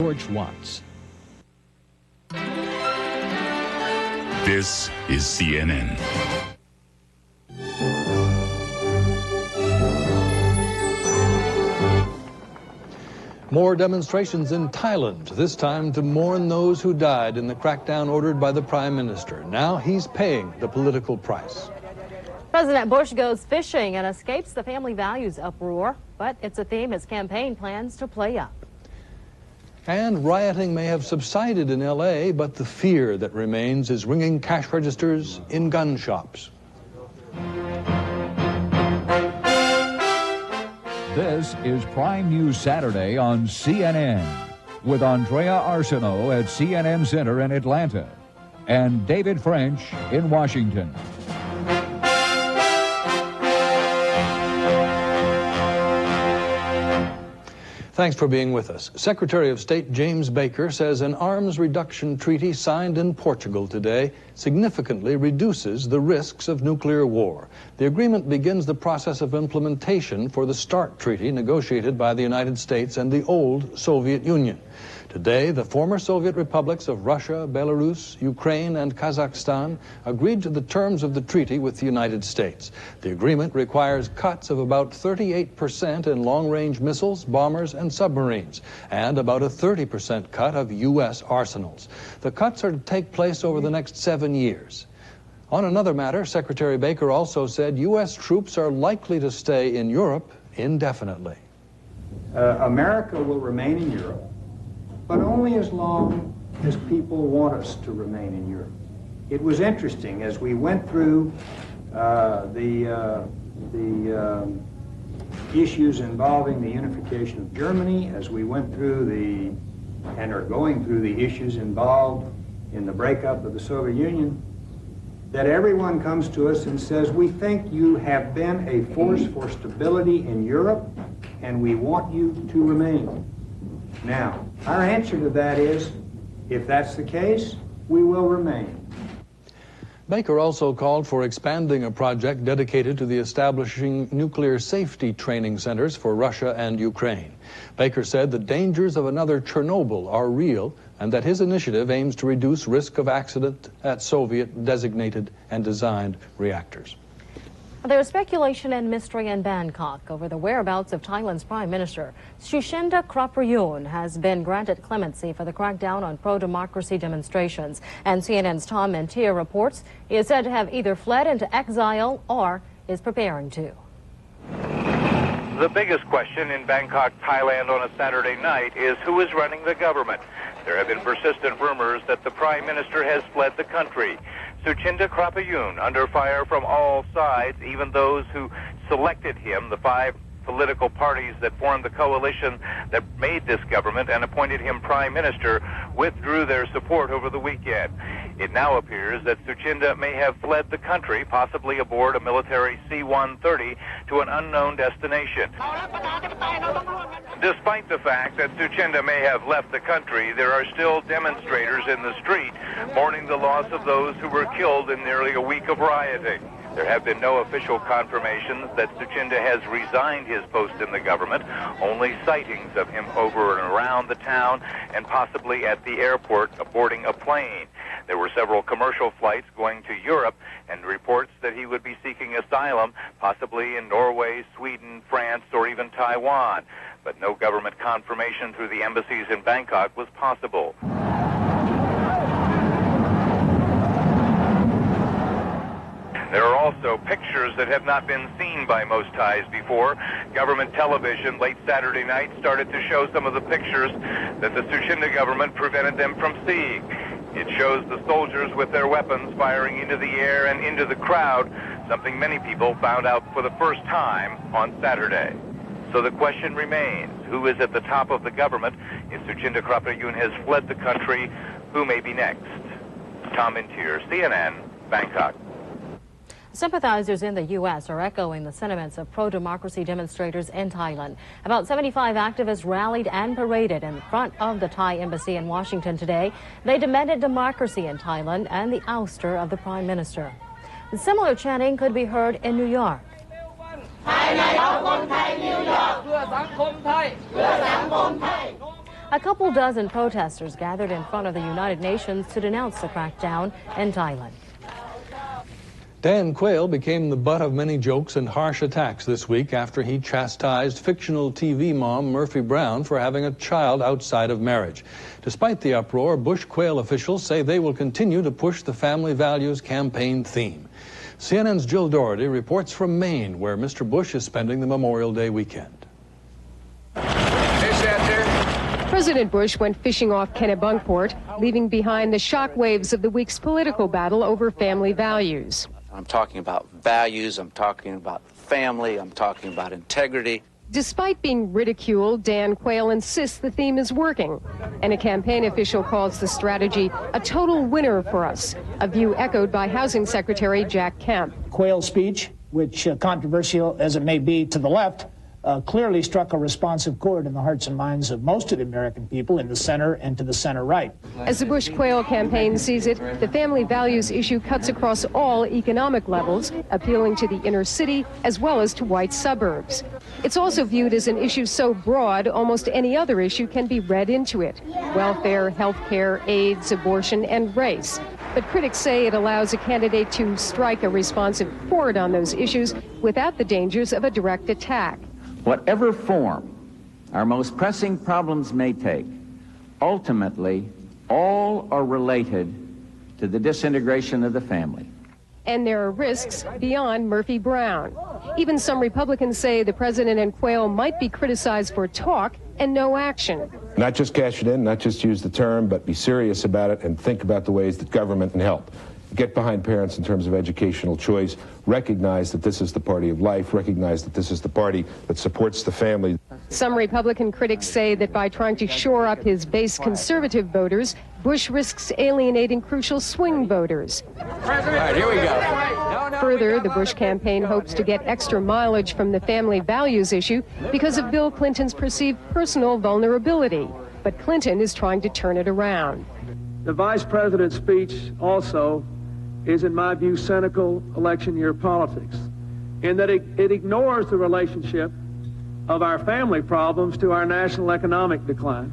George Watts. This is CNN. More demonstrations in Thailand, this time to mourn those who died in the crackdown ordered by the Prime Minister. Now he's paying the political price. President Bush goes fishing and escapes the family values uproar, but it's a theme his campaign plans to play up. And rioting may have subsided in L.A., but the fear that remains is ringing cash registers in gun shops. This is Prime News Saturday on CNN with Andrea Arsenault at CNN Center in Atlanta and David French in Washington. Thanks for being with us. Secretary of State James Baker says an arms reduction treaty signed in Portugal today significantly reduces the risks of nuclear war. The agreement begins the process of implementation for the START treaty negotiated by the United States and the old Soviet Union. Today, the former Soviet republics of Russia, Belarus, Ukraine, and Kazakhstan agreed to the terms of the treaty with the United States. The agreement requires cuts of about 38% in long-range missiles, bombers, and submarines, and about a 30% cut of U.S. arsenals. The cuts are to take place over the next 7 years. On another matter, Secretary Baker also said U.S. troops are likely to stay in Europe indefinitely. America will remain in Europe, but only as long as people want us to remain in Europe. It was interesting as we went through the issues involving the unification of Germany, as we went through and are going through the issues involved in the breakup of the Soviet Union, that everyone comes to us and says, we think you have been a force for stability in Europe, and we want you to remain. Now, our answer to that is, if that's the case, we will remain. Baker also called for expanding a project dedicated to the establishing nuclear safety training centers for Russia and Ukraine. Baker said the dangers of another Chernobyl are real and that his initiative aims to reduce risk of accident at Soviet-designated and designed reactors. There's speculation and mystery in Bangkok over the whereabouts of Thailand's Prime Minister. Suchinda Kraprayoon has been granted clemency for the crackdown on pro-democracy demonstrations. And CNN's Tom Mentier reports he is said to have either fled into exile or is preparing to. The biggest question in Bangkok, Thailand on a Saturday night is who is running the government. There have been persistent rumors that the Prime Minister has fled the country. Suchinda Kraprayoon under fire from all sides, even those who selected him, the 5 political parties that formed the coalition that made this government and appointed him Prime Minister, withdrew their support over the weekend. It now appears that Suchinda may have fled the country, possibly aboard a military C-130 to an unknown destination. Despite the fact that Suchinda may have left the country, there are still demonstrators in the street mourning the loss of those who were killed in nearly a week of rioting. There have been no official confirmations that Suchinda has resigned his post in the government, only sightings of him over and around the town and possibly at the airport boarding a plane. There were several commercial flights going to Europe and reports that he would be seeking asylum, possibly in Norway, Sweden, France, or even Taiwan. But no government confirmation through the embassies in Bangkok was possible. There are also pictures that have not been seen by most Thais before. Government television late Saturday night started to show some of the pictures that the Suchinda government prevented them from seeing. It shows the soldiers with their weapons firing into the air and into the crowd, something many people found out for the first time on Saturday. So the question remains, who is at the top of the government? If Suchinda Kraprayoon has fled the country, who may be next? Tom Mentier, CNN, Bangkok. Sympathizers in the U.S. are echoing the sentiments of pro-democracy demonstrators in Thailand. About 75 activists rallied and paraded in front of the Thai embassy in Washington today. They demanded democracy in Thailand and the ouster of the Prime Minister. Similar chanting could be heard in New York. A couple dozen protesters gathered in front of the United Nations to denounce the crackdown in Thailand. Dan Quayle became the butt of many jokes and harsh attacks this week after he chastised fictional TV mom Murphy Brown for having a child outside of marriage. Despite the uproar, Bush-Quayle officials say they will continue to push the Family Values campaign theme. CNN's Jill Doherty reports from Maine, where Mr. Bush is spending the Memorial Day weekend. President Bush went fishing off Kennebunkport, leaving behind the shockwaves of the week's political battle over family values. I'm talking about values, I'm talking about family, I'm talking about integrity. Despite being ridiculed, Dan Quayle insists the theme is working, and a campaign official calls the strategy a total winner for us, a view echoed by Housing Secretary Jack Kemp. Quayle's speech, which controversial as it may be to the left, clearly struck a responsive chord in the hearts and minds of most of the American people in the center and to the center right. As the Bush-Quayle campaign sees it, the family values issue cuts across all economic levels, appealing to the inner city as well as to white suburbs. It's also viewed as an issue so broad, almost any other issue can be read into it: welfare, health care, AIDS, abortion, and race. But critics say it allows a candidate to strike a responsive chord on those issues without the dangers of a direct attack. Whatever form our most pressing problems may take, ultimately, all are related to the disintegration of the family. And there are risks beyond Murphy Brown. Even some Republicans say the president and Quayle might be criticized for talk and no action. Not just cash it in, not just use the term, but be serious about it and think about the ways that government can help. Get behind parents in terms of educational choice. Recognize that this is the party of life. Recognize that this is the party that supports the family. Some Republican critics say that by trying to shore up his base conservative voters, Bush risks alienating crucial swing voters. All right, here we go. Further, the Bush campaign hopes to get extra mileage from the family values issue because of Bill Clinton's perceived personal vulnerability. But Clinton is trying to turn it around. The vice president's speech also is, in my view, cynical election year politics, in that it ignores the relationship of our family problems to our national economic decline.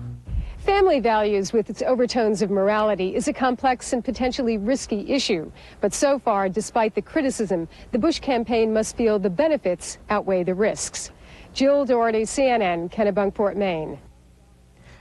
Family values, with its overtones of morality, is a complex and potentially risky issue. But so far, despite the criticism, the Bush campaign must feel the benefits outweigh the risks. Jill Doherty, CNN, Kennebunkport, Maine.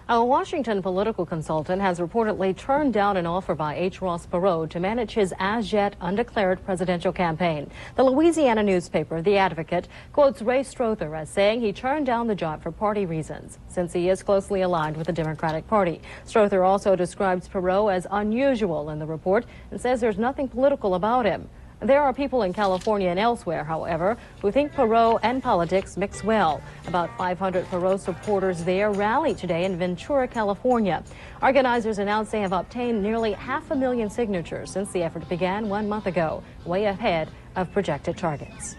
A Washington political consultant has reportedly turned down an offer by H. Ross Perot to manage his as-yet undeclared presidential campaign. The Louisiana newspaper, The Advocate, quotes Ray Strother as saying he turned down the job for party reasons, since he is closely aligned with the Democratic Party. Strother also describes Perot as unusual in the report and says there's nothing political about him. There are people in California and elsewhere, however, who think Perot and politics mix well. About 500 Perot supporters there rallied today in Ventura, California. Organizers announced they have obtained nearly 500,000 signatures since the effort began 1 month ago, way ahead of projected targets.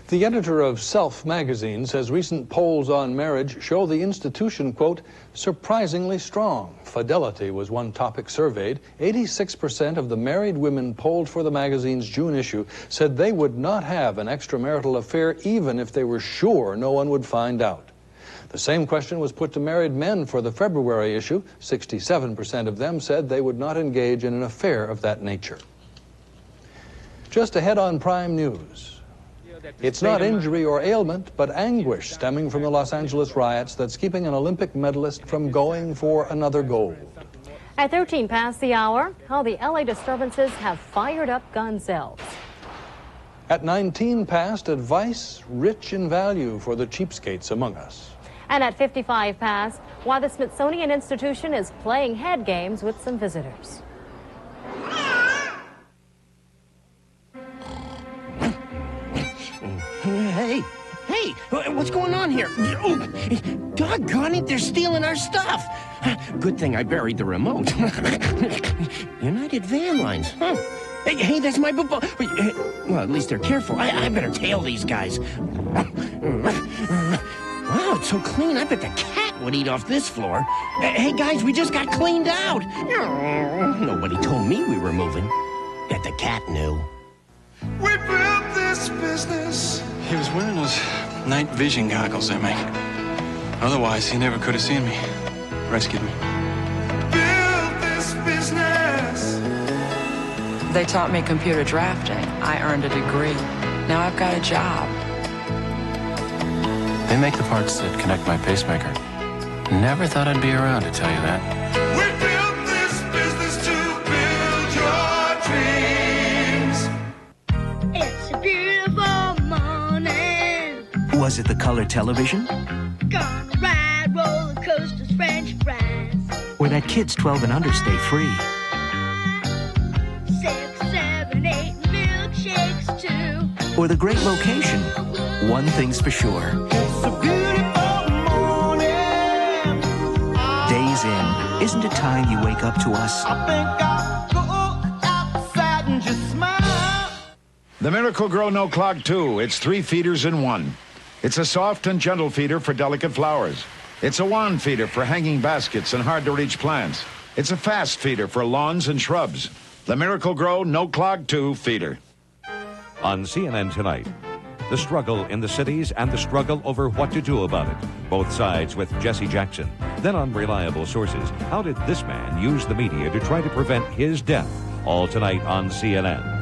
The editor of Self magazine says recent polls on marriage show the institution, quote, surprisingly strong. Fidelity was one topic surveyed. 86% of the married women polled for the magazine's June issue said they would not have an extramarital affair even if they were sure no one would find out. The same question was put to married men for the February issue. 67% of them said they would not engage in an affair of that nature. Just ahead on Prime News. It's not injury or ailment, but anguish stemming from the Los Angeles riots that's keeping an Olympic medalist from going for another gold. At 13 past the hour, how the LA disturbances have fired up gun sales. At 19 past, advice rich in value for the cheapskates among us. And at 55 past, why the Smithsonian Institution is playing head games with some visitors. Hey, what's going on here? Doggone it, they're stealing our stuff. Good thing I buried the remote. United Van Lines, huh? Hey, that's my book. Well, at least they're careful. I better tail these guys. Wow, it's so clean. I bet the cat would eat off this floor. Hey, guys, we just got cleaned out. Nobody told me we were moving. Bet the cat knew. We built this business. He was wearing those night vision goggles they make. Otherwise, he never could have seen me. rescued me. Build this business. They taught me computer drafting. I earned a degree. Now I've got a job. They make the parts that connect my pacemaker. Never thought I'd be around to tell you that. We built this business to build your dreams. It's a beautiful morning. Was it the color television? Gonna ride roller coasters, French fries. Or that kids 12 and under stay free? 6, 7, 8 milkshakes too. Or the great location? One thing's for sure. It's a beautiful morning. Days in, isn't it time you wake up to us? I think I'll go outside and just smile. The Miracle Grow No Clog 2. It's 3 feeders in 1. It's a soft and gentle feeder for delicate flowers. It's a wand feeder for hanging baskets and hard-to-reach plants. It's a fast feeder for lawns and shrubs. The Miracle Grow No Clog 2 feeder. On CNN tonight, the struggle in the cities and the struggle over what to do about it. Both sides with Jesse Jackson. Then on Reliable Sources, how did this man use the media to try to prevent his death? All tonight on CNN.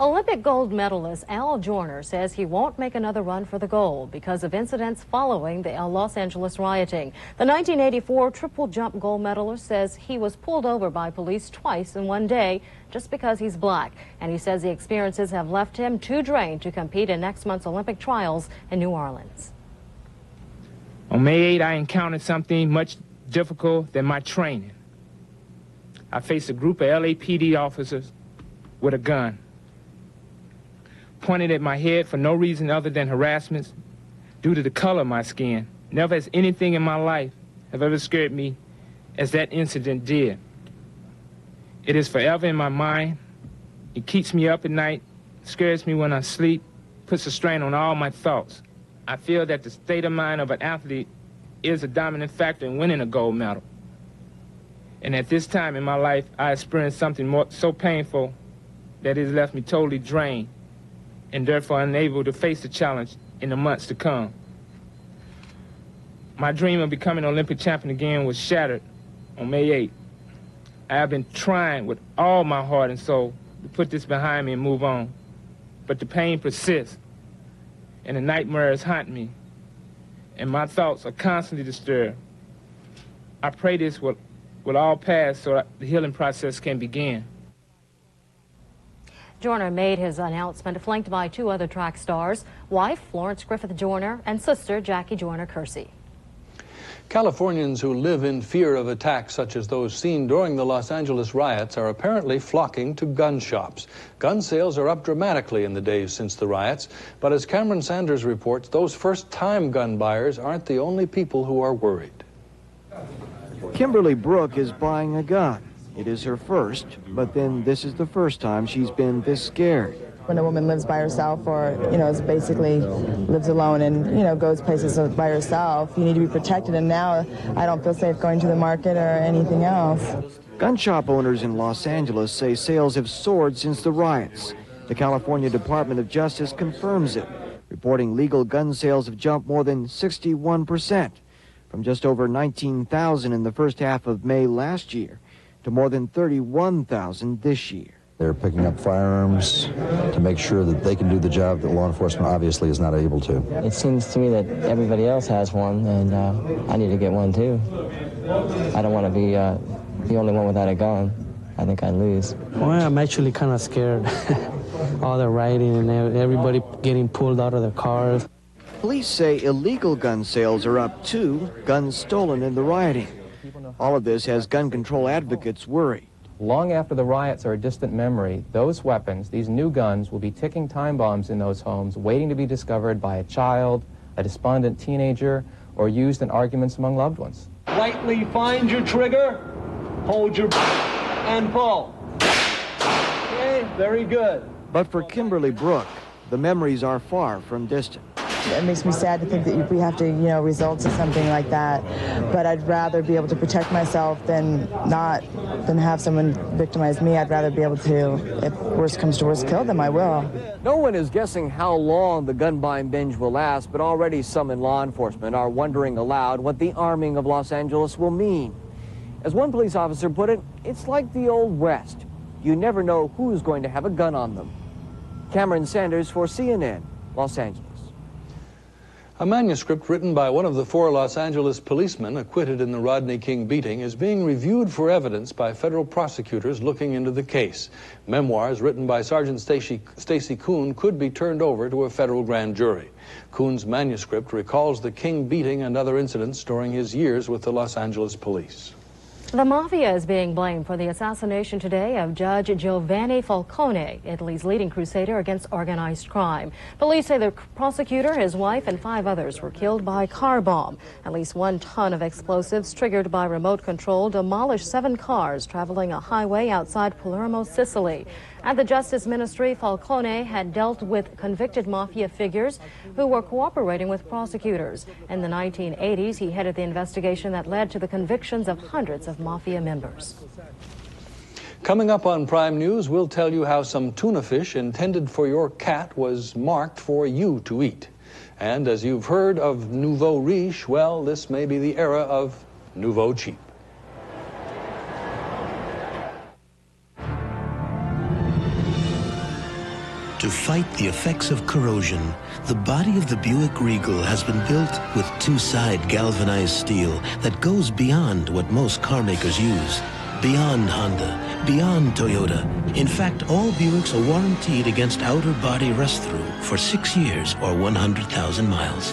Olympic gold medalist Al Joyner says he won't make another run for the gold because of incidents following the Los Angeles rioting. The 1984 triple jump gold medalist says he was pulled over by police twice in one day just because he's black. And he says the experiences have left him too drained to compete in next month's Olympic trials in New Orleans. On May 8, I encountered something much difficult than my training. I faced a group of LAPD officers with a gun, pointed at my head for no reason other than harassment due to the color of my skin. Never has anything in my life have ever scared me as that incident did. It is forever in my mind. It keeps me up at night, scares me when I sleep, puts a strain on all my thoughts. I feel that the state of mind of an athlete is a dominant factor in winning a gold medal. And at this time in my life, I experienced something so painful that it has left me totally drained and therefore unable to face the challenge in the months to come. My dream of becoming an Olympic champion again was shattered on May 8th. I have been trying with all my heart and soul to put this behind me and move on, but the pain persists, and the nightmares haunt me, and my thoughts are constantly disturbed. I pray this will all pass so that the healing process can begin. Joyner made his announcement flanked by 2 other track stars, wife Florence Griffith Joyner and sister Jackie Joyner Kersey. Californians who live in fear of attacks such as those seen during the Los Angeles riots are apparently flocking to gun shops. Gun sales are up dramatically in the days since the riots, but as Cameron Sanders reports, those first-time gun buyers aren't the only people who are worried. Kimberly Brook is buying a gun. It is her first, but then this is the first time she's been this scared. When a woman lives by herself or, is basically lives alone and, goes places by herself, you need to be protected. And now I don't feel safe going to the market or anything else. Gun shop owners in Los Angeles say sales have soared since the riots. The California Department of Justice confirms it, reporting legal gun sales have jumped more than 61%, from just over 19,000 in the first half of May last year to more than 31,000 this year. They're picking up firearms to make sure that they can do the job that law enforcement obviously is not able to. It seems to me that everybody else has one, and I need to get one too. I don't want to be the only one without a gun. I think I'd lose. Well, I'm actually kind of scared. All the rioting and everybody getting pulled out of their cars. Police say illegal gun sales are up too, guns stolen in the rioting. All of this has gun control advocates worried. Long after the riots are a distant memory, those weapons, these new guns, will be ticking time bombs in those homes, waiting to be discovered by a child, a despondent teenager, or used in arguments among loved ones. Lightly find your trigger, hold your and pull. Okay, very good. But for Kimberly Brook, the memories are far from distant. it makes me sad to think that we have to, you know, resort to something like that. But I'd rather be able to protect myself than have someone victimize me. I'd rather be able to, if worst comes to worst, kill them. I will. No one is guessing how long the gun buying binge will last, but already some in law enforcement are wondering aloud what the arming of Los Angeles will mean. As one police officer put it, it's like the Old West. You never know who's going to have a gun on them. Cameron Sanders for CNN, Los Angeles. A manuscript written by one of the 4 Los Angeles policemen acquitted in the Rodney King beating is being reviewed for evidence by federal prosecutors looking into the case. Memoirs written by Sergeant Stacy Kuhn could be turned over to a federal grand jury. Kuhn's manuscript recalls the King beating and other incidents during his years with the Los Angeles police. The mafia is being blamed for the assassination today of Judge Giovanni Falcone, Italy's leading crusader against organized crime. Police say the prosecutor, his wife, and 5 others were killed by car bomb. At least 1 ton of explosives triggered by remote control demolished 7 cars traveling a highway outside Palermo, Sicily. At the Justice Ministry, Falcone had dealt with convicted mafia figures who were cooperating with prosecutors. In the 1980s, he headed the investigation that led to the convictions of hundreds of mafia members. Coming up on Prime News, we'll tell you how some tuna fish intended for your cat was marked for you to eat. And as you've heard of nouveau riche, well, this may be the era of nouveau cheap. To fight the effects of corrosion, the body of the Buick Regal has been built with 2-side galvanized steel that goes beyond what most car makers use. Beyond Honda, beyond Toyota. In fact, all Buicks are warranted against outer body rust-through for 6 years or 100,000 miles.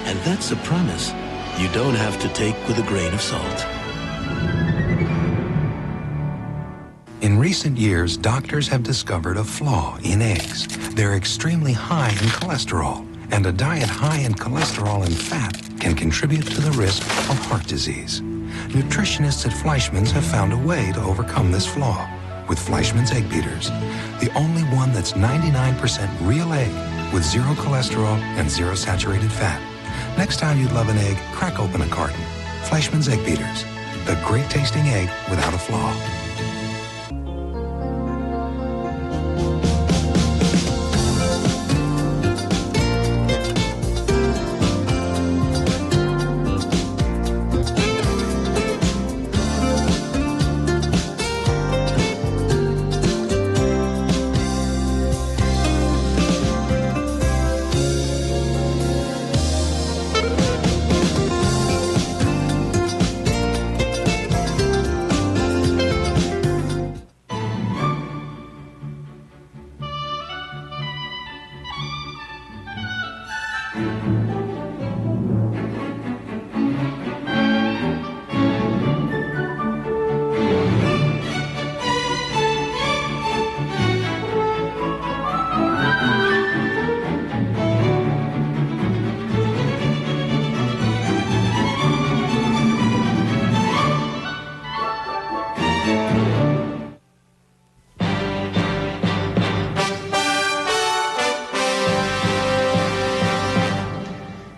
And that's a promise you don't have to take with a grain of salt. In recent years, doctors have discovered a flaw in eggs. They're extremely high in cholesterol, and a diet high in cholesterol and fat can contribute to the risk of heart disease. Nutritionists at Fleischmann's have found a way to overcome this flaw with Fleischmann's Egg Beaters, the only one that's 99% real egg with 0 cholesterol and 0 saturated fat. Next time you'd love an egg, crack open a carton. Fleischmann's Egg Beaters, the great tasting egg without a flaw.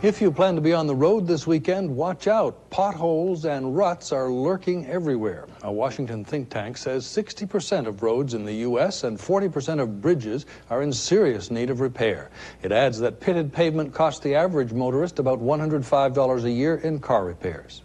If you plan to be on the road this weekend, watch out. Potholes and ruts are lurking everywhere. A Washington think tank says 60% of roads in the U.S. and 40% of bridges are in serious need of repair. It adds that pitted pavement costs the average motorist about $105 a year in car repairs.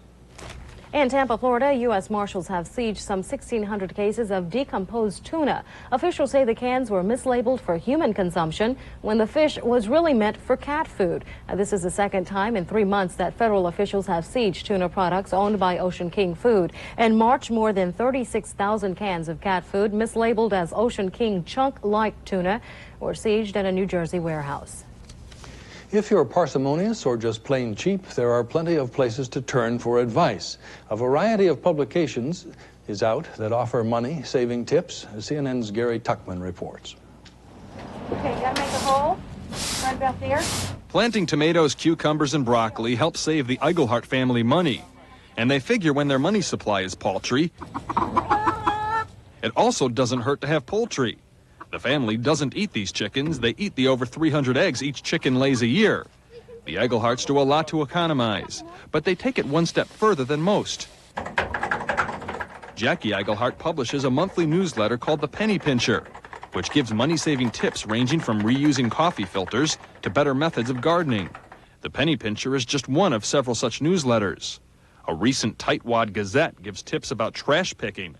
In Tampa, Florida, U.S. Marshals have seized some 1,600 cases of decomposed tuna. Officials say the cans were mislabeled for human consumption when the fish was really meant for cat food. This is the second time in 3 months that federal officials have seized tuna products owned by Ocean King Food. In March, more than 36,000 cans of cat food mislabeled as Ocean King chunk-like tuna were seized at a New Jersey warehouse. If you're parsimonious or just plain cheap, there are plenty of places to turn for advice. A variety of publications is out that offer money-saving tips. CNN's Gary Tuckman reports. Okay, you gotta make a hole right about there. Planting tomatoes, cucumbers, and broccoli helps save the Eigelhart family money. And they figure when their money supply is paltry, it also doesn't hurt to have poultry. The family doesn't eat these chickens. They eat the over 300 eggs each chicken lays a year. The Eagleharts do a lot to economize, but they take it one step further than most. Jackie Eaglehart publishes a monthly newsletter called The Penny Pincher, which gives money-saving tips ranging from reusing coffee filters to better methods of gardening. The Penny Pincher is just one of several such newsletters. A recent Tightwad Gazette gives tips about trash picking.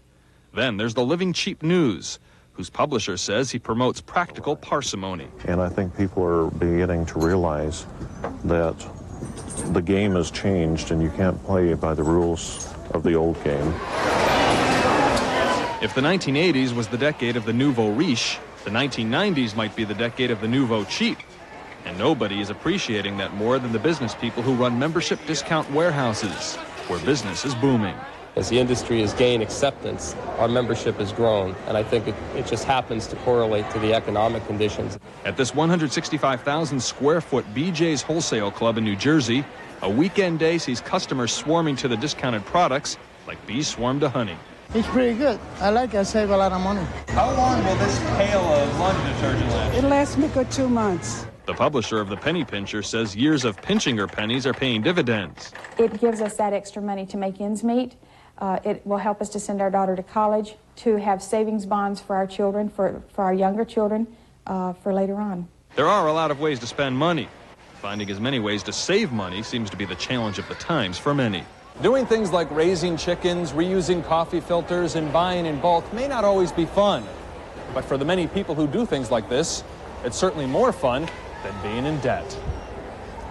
Then there's the Living Cheap News, whose publisher says he promotes practical parsimony. And I think people are beginning to realize that the game has changed and you can't play by the rules of the old game. If the 1980s was the decade of the nouveau riche, the 1990s might be the decade of the nouveau cheap. And nobody is appreciating that more than the business people who run membership discount warehouses, where business is booming. As the industry has gained acceptance, our membership has grown, and I think it just happens to correlate to the economic conditions. At this 165,000 square foot BJ's Wholesale Club in New Jersey, a weekend day sees customers swarming to the discounted products like bees swarm to honey. It's pretty good. I like it. I save a lot of money. How long will this pail of laundry detergent last? It lasts me good 2 months. The publisher of the Penny Pincher says years of pinching her pennies are paying dividends. It gives us that extra money to make ends meet. It will help us to send our daughter to college, to have savings bonds for our children, for our younger children, for later on. There are a lot of ways to spend money. Finding as many ways to save money seems to be the challenge of the times for many. Doing things like raising chickens, reusing coffee filters, and buying in bulk may not always be fun. But for the many people who do things like this, it's certainly more fun than being in debt.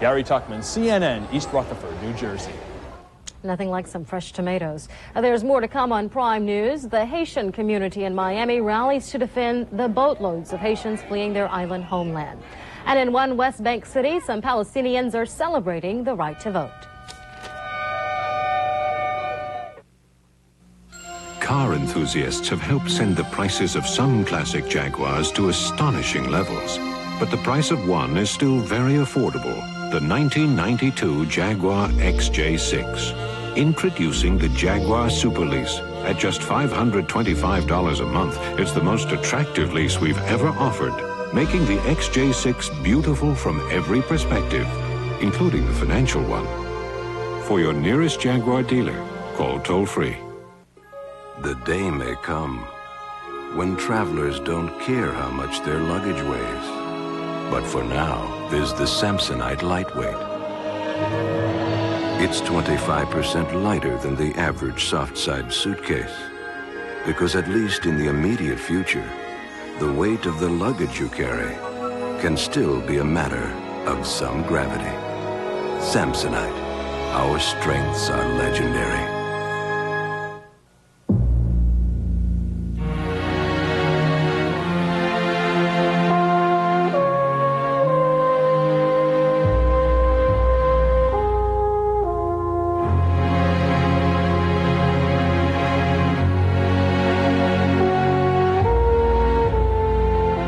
Gary Tuckman, CNN, East Rutherford, New Jersey. Nothing like some fresh tomatoes. There's more to come on Prime News. The Haitian community in Miami rallies to defend the boatloads of Haitians fleeing their island homeland. And in one West Bank city, some Palestinians are celebrating the right to vote. Car enthusiasts have helped send the prices of some classic Jaguars to astonishing levels. But the price of one is still very affordable. The 1992 Jaguar XJ6. Introducing the Jaguar Super Lease. At just $525 a month, it's the most attractive lease we've ever offered, making the XJ6 beautiful from every perspective, including the financial one. For your nearest Jaguar dealer, call toll-free. The day may come when travelers don't care how much their luggage weighs. But for now, there's the Samsonite Lightweight. It's 25% lighter than the average soft-side suitcase. Because at least in the immediate future, the weight of the luggage you carry can still be a matter of some gravity. Samsonite, our strengths are legendary.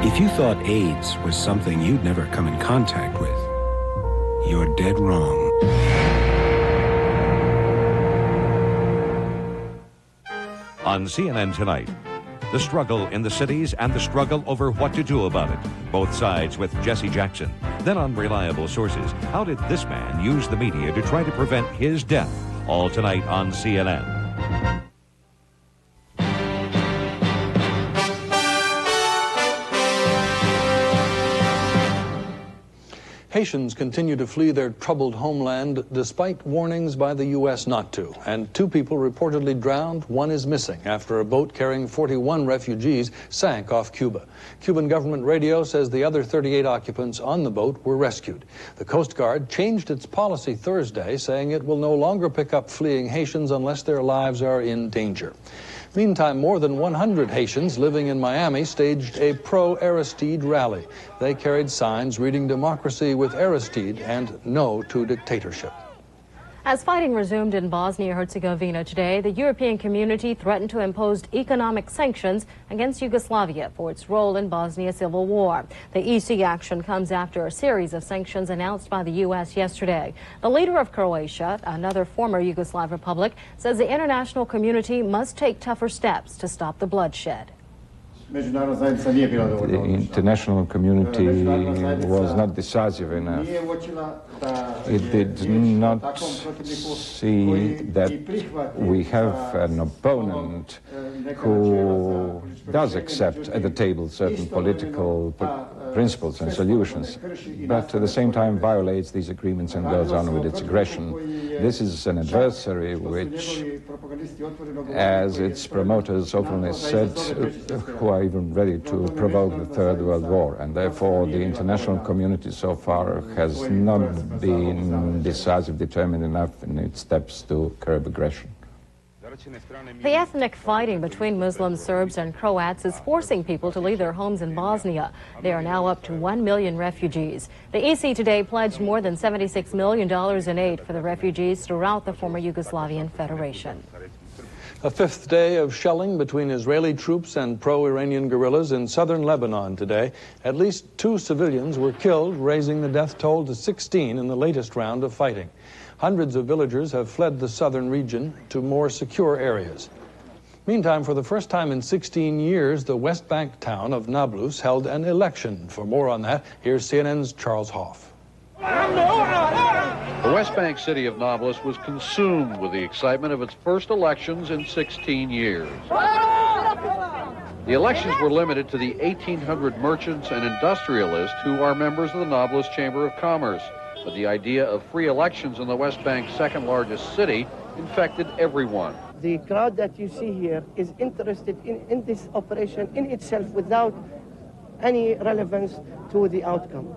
If you thought AIDS was something you'd never come in contact with, you're dead wrong. On CNN Tonight, the struggle in the cities and the struggle over what to do about it. Both sides with Jesse Jackson. Then on Reliable Sources, how did this man use the media to try to prevent his death? All tonight on CNN. Haitians continue to flee their troubled homeland despite warnings by the U.S. not to. And 2 people reportedly drowned, 1 is missing after a boat carrying 41 refugees sank off Cuba. Cuban government radio says the other 38 occupants on the boat were rescued. The Coast Guard changed its policy Thursday, saying it will no longer pick up fleeing Haitians unless their lives are in danger. Meantime, more than 100 Haitians living in Miami staged a pro-Aristide rally. They carried signs reading "Democracy with Aristide" and "No to Dictatorship." As fighting resumed in Bosnia-Herzegovina today, the European community threatened to impose economic sanctions against Yugoslavia for its role in Bosnia's civil war. The EC action comes after a series of sanctions announced by the U.S. yesterday. The leader of Croatia, another former Yugoslav republic, says the international community must take tougher steps to stop the bloodshed. The international community was not decisive enough. It did not see that we have an opponent who does accept at the table certain political principles and solutions, but at the same time violates these agreements and goes on with its aggression. This is an adversary which, as its promoters openly said, who are even ready to provoke the Third World War, and therefore the international community so far has not been decisive, determined enough in its steps to curb aggression. The ethnic fighting between Muslim Serbs and Croats is forcing people to leave their homes in Bosnia. There are now up to 1 million refugees. The EC today pledged more than $76 million in aid for the refugees throughout the former Yugoslavian Federation. A fifth day of shelling between Israeli troops and pro-Iranian guerrillas in southern Lebanon today. At least 2 civilians were killed, raising the death toll to 16 in the latest round of fighting. Hundreds of villagers have fled the southern region to more secure areas. Meantime, for the first time in 16 years, the West Bank town of Nablus held an election. For more on that, here's CNN's Charles Hoff. The West Bank city of Nablus was consumed with the excitement of its first elections in 16 years. The elections were limited to the 1,800 merchants and industrialists who are members of the Nablus Chamber of Commerce. But the idea of free elections in the West Bank's second largest city infected everyone. The crowd that you see here is interested in this operation in itself without any relevance to the outcome.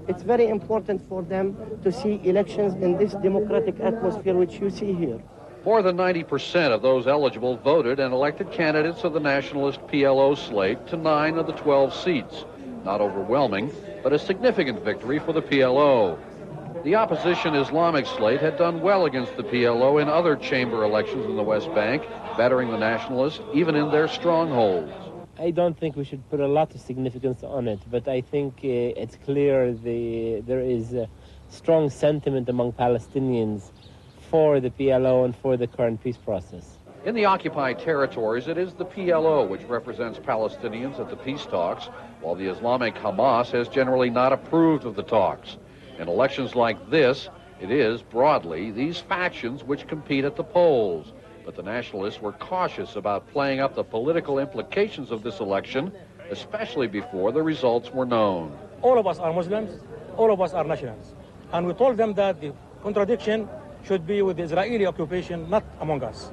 It's very important for them to see elections in this democratic atmosphere which you see here. More than 90% of those eligible voted and elected candidates of the nationalist PLO slate to 9 of the 12 seats. Not overwhelming, but a significant victory for the PLO. The opposition Islamic slate had done well against the PLO in other chamber elections in the West Bank, battering the nationalists even in their strongholds. I don't think we should put a lot of significance on it, but I think it's clear there is a strong sentiment among Palestinians for the PLO and for the current peace process. In the occupied territories, it is the PLO which represents Palestinians at the peace talks, while the Islamic Hamas has generally not approved of the talks. In elections like this, it is, broadly, these factions which compete at the polls. But the nationalists were cautious about playing up the political implications of this election, especially before the results were known. All of us are Muslims, all of us are nationals. And we told them that the contradiction should be with the Israeli occupation, not among us.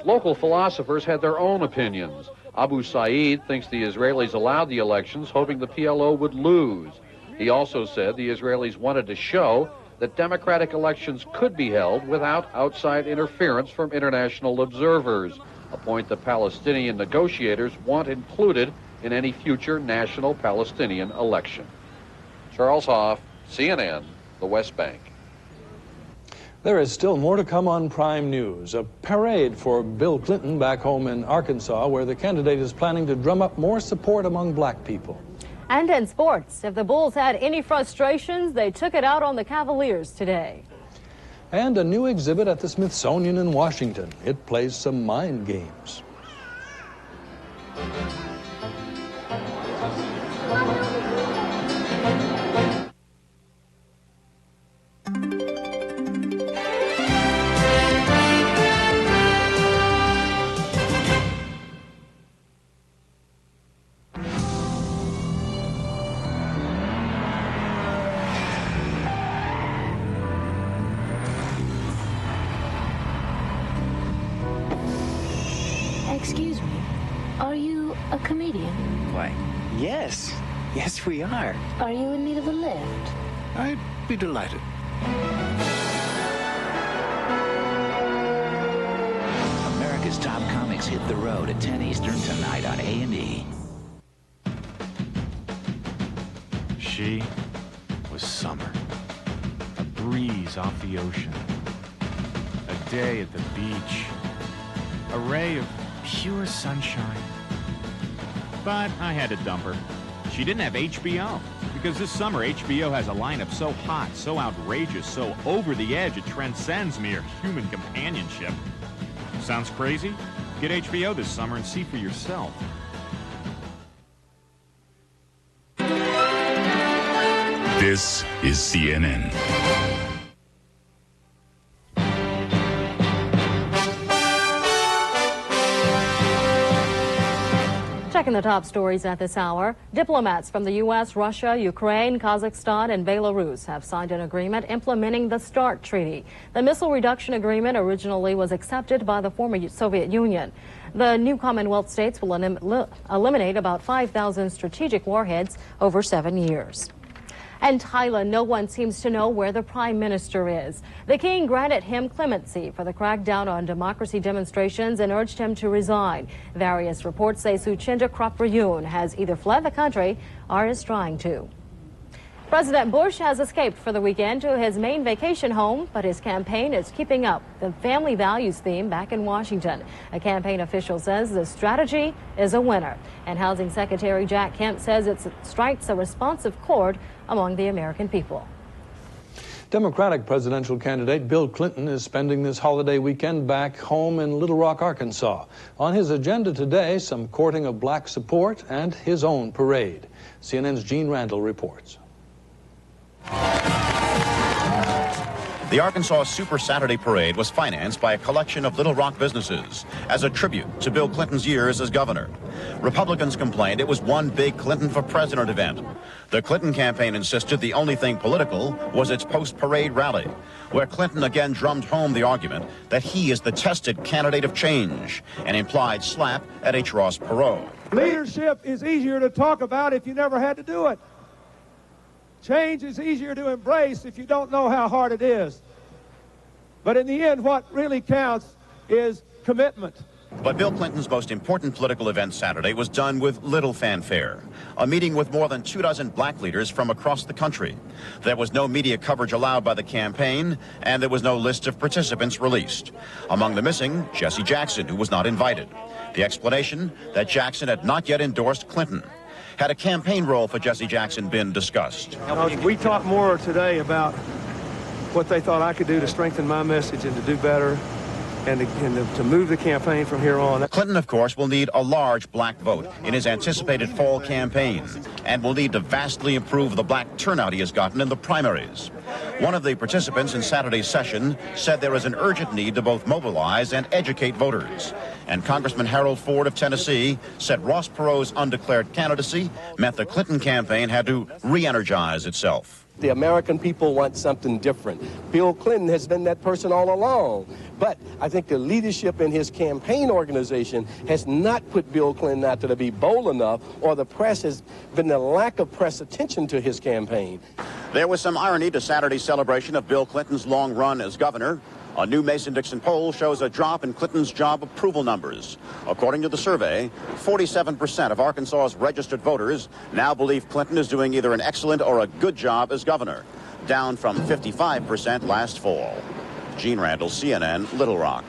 Local philosophers had their own opinions. Abu Said thinks the Israelis allowed the elections hoping the PLO would lose. He also said the Israelis wanted to show that democratic elections could be held without outside interference from international observers, a point that Palestinian negotiators want included in any future national Palestinian election. Charles Hoff, CNN, the West Bank. There is still more to come on Prime News. A parade for Bill Clinton back home in Arkansas, where the candidate is planning to drum up more support among black people. And in sports, if the Bulls had any frustrations, they took it out on the Cavaliers today. And a new exhibit at the Smithsonian in Washington. It plays some mind games. Excuse me, are you a comedian? Why, yes. Yes, we are. Are you in need of a lift? I'd be delighted. America's Top Comics hit the road at 10 Eastern tonight on A&E. She was summer. A breeze off the ocean. A day at the beach. A ray of pure sunshine. But I had to dump her. She didn't have HBO, because this summer HBO has a lineup so hot, so outrageous, so over the edge it transcends mere human companionship. Sounds crazy? Get HBO this summer and see for yourself. This is CNN. Checking the top stories at this hour. Diplomats from the U.S., Russia, Ukraine, Kazakhstan, and Belarus have signed an agreement implementing the START Treaty. The missile reduction agreement originally was accepted by the former Soviet Union. The new Commonwealth states will eliminate about 5,000 strategic warheads over 7 years. And Thailand, no one seems to know where the prime minister is. The king granted him clemency for the crackdown on democracy demonstrations and urged him to resign. Various reports say Suchinda Kraprayun has either fled the country or is trying to. President Bush has escaped for the weekend to his main vacation home, but his campaign is keeping up the family values theme back in Washington. A campaign official says the strategy is a winner. And Housing Secretary Jack Kemp says it strikes a responsive chord among the American people. Democratic presidential candidate Bill Clinton is spending this holiday weekend back home in Little Rock, Arkansas. On his agenda today, some courting of black support and his own parade. CNN's Gene Randall reports. The Arkansas Super Saturday Parade was financed by a collection of Little Rock businesses as a tribute to Bill Clinton's years as governor. Republicans complained it was one big Clinton for President event. The Clinton campaign insisted the only thing political was its post-parade rally, where Clinton again drummed home the argument that he is the tested candidate of change, an implied slap at H. Ross Perot. Leadership is easier to talk about if you never had to do it. Change is easier to embrace if you don't know how hard it is. But in the end, what really counts is commitment. But Bill Clinton's most important political event Saturday was done with little fanfare. A meeting with more than 24 black leaders from across the country. There was no media coverage allowed by the campaign, and there was no list of participants released. Among the missing, Jesse Jackson, who was not invited. The explanation, that Jackson had not yet endorsed Clinton. Had a campaign role for Jesse Jackson been discussed? We talked more today about what they thought I could do to strengthen my message and to do better and to move the campaign from here on. Clinton, of course, will need a large black vote in his anticipated fall campaign and will need to vastly improve the black turnout he has gotten in the primaries. One of the participants in Saturday's session said there is an urgent need to both mobilize and educate voters. And Congressman Harold Ford of Tennessee said Ross Perot's undeclared candidacy meant the Clinton campaign had to re-energize itself. The American people want something different. Bill Clinton has been that person all along. But I think the leadership in his campaign organization has not put Bill Clinton out there to be bold enough, or the press has been a lack of press attention to his campaign. There was some irony to Saturday's celebration of Bill Clinton's long run as governor. A new Mason-Dixon poll shows a drop in Clinton's job approval numbers. According to the survey, 47% of Arkansas's registered voters now believe Clinton is doing either an excellent or a good job as governor, down from 55% last fall. Gene Randall, CNN, Little Rock.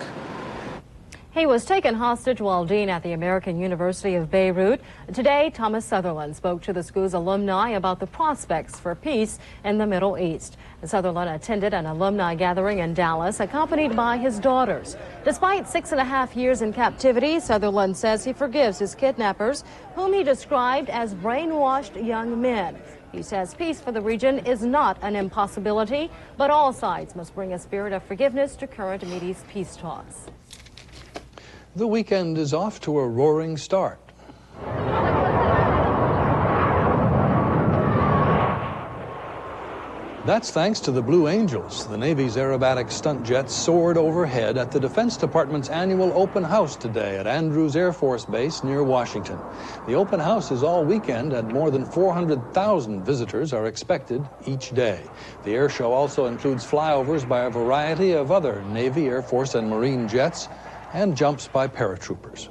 He was taken hostage while dean at the American University of Beirut. Today, Thomas Sutherland spoke to the school's alumni about the prospects for peace in the Middle East. Sutherland attended an alumni gathering in Dallas, accompanied by his daughters. Despite 6.5 years in captivity, Sutherland says he forgives his kidnappers, whom he described as brainwashed young men. He says peace for the region is not an impossibility, but all sides must bring a spirit of forgiveness to current Mideast peace talks. The weekend is off to a roaring start. That's thanks to the Blue Angels. The Navy's aerobatic stunt jets soared overhead at the Defense Department's annual open house today at Andrews Air Force Base near Washington. The open house is all weekend, and more than 400,000 visitors are expected each day. The air show also includes flyovers by a variety of other Navy, Air Force, and Marine jets, and jumps by paratroopers.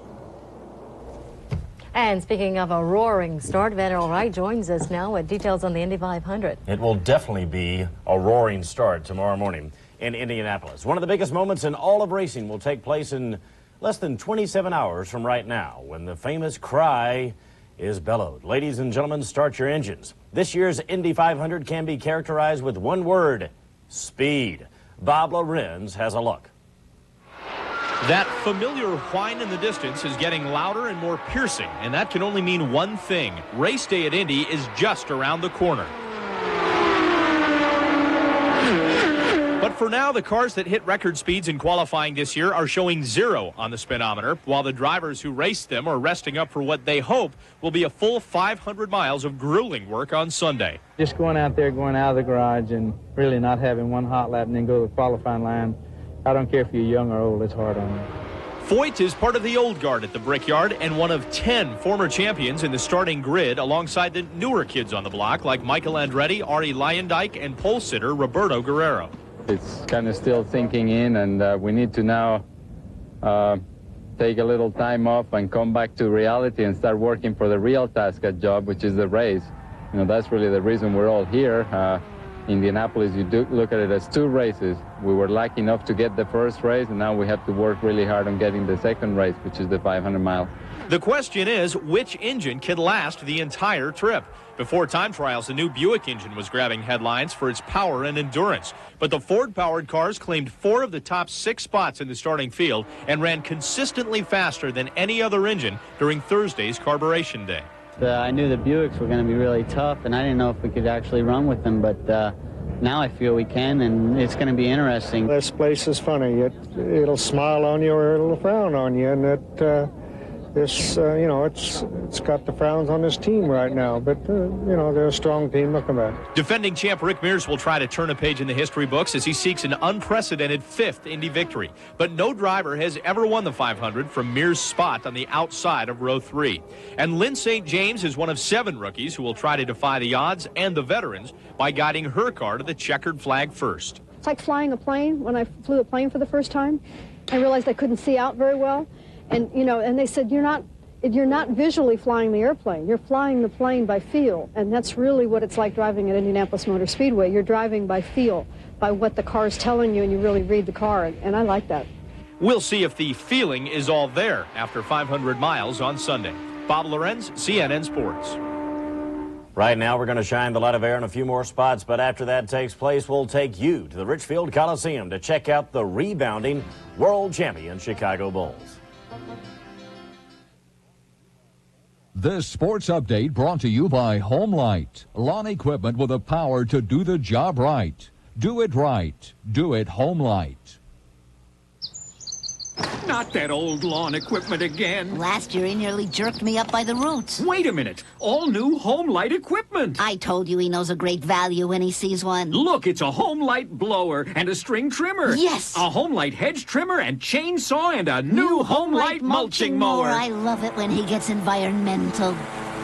And speaking of a roaring start, Vanderbilt Wright joins us now with details on the Indy 500. It will definitely be a roaring start tomorrow morning in Indianapolis. One of the biggest moments in all of racing will take place in less than 27 hours from right now, when the famous cry is bellowed. Ladies and gentlemen, start your engines. This year's Indy 500 can be characterized with one word: speed. Bob Lorenz has a look. That familiar whine in the distance is getting louder and more piercing, and that can only mean one thing. Race day at Indy is just around the corner. But for now, the cars that hit record speeds in qualifying this year are showing 0 on the speedometer, while the drivers who raced them are resting up for what they hope will be a full 500 miles of grueling work on Sunday. Just going out there, going out of the garage, and really not having one hot lap and then go to the qualifying line. I don't care if you're young or old, it's hard on you. Foyt is part of the old guard at the Brickyard and one of 10 former champions in the starting grid alongside the newer kids on the block like Michael Andretti, Ari Leyendyk, and pole sitter Roberto Guerrero. It's kind of still sinking in, and we need to now take a little time off and come back to reality and start working for the real task at job, which is the race. You know, that's really the reason we're all here. Indianapolis, you do look at it as 2 races. We were lucky enough to get the first race, and now we have to work really hard on getting the second race, which is the 500 mile. The question is, which engine can last the entire trip? Before time trials, the new Buick engine was grabbing headlines for its power and endurance. But the Ford-powered cars claimed 4 of the top 6 spots in the starting field and ran consistently faster than any other engine during Thursday's carburation day. I knew the Buicks were going to be really tough, and I didn't know if we could actually run with them, but now I feel we can, and it's going to be interesting. This place is funny. It'll smile on you or it'll frown on you, and you know, it's got the frowns on this team right now, but, you know, they're a strong team. Look at that. Defending champ Rick Mears will try to turn a page in the history books as he seeks an unprecedented 5th Indy victory. But no driver has ever won the 500 from Mears' spot on the outside of row 3. And Lynn St. James is one of 7 rookies who will try to defy the odds and the veterans by guiding her car to the checkered flag first. It's like flying a plane. When I flew a plane for the first time, I realized I couldn't see out very well. And, you know, and they said, you're not visually flying the airplane. You're flying the plane by feel. And that's really what it's like driving at Indianapolis Motor Speedway. You're driving by feel, by what the car is telling you, and you really read the car. And I like that. We'll see if the feeling is all there after 500 miles on Sunday. Bob Lorenz, CNN Sports. Right now, we're going to shine the light of air in a few more spots, but after that takes place, we'll take you to the Richfield Coliseum to check out the rebounding world champion Chicago Bulls. This sports update brought to you by Homelight. Lawn equipment with the power to do the job right. Do it right. Do it Homelight. Not that old lawn equipment again. Last year he nearly jerked me up by the roots. Wait a minute. All new Homelight equipment. I told you he knows a great value when he sees one. Look, it's a Homelight blower and a string trimmer. Yes. A Homelight hedge trimmer and chainsaw and a new Homelight mulching mower. I love it when he gets environmental.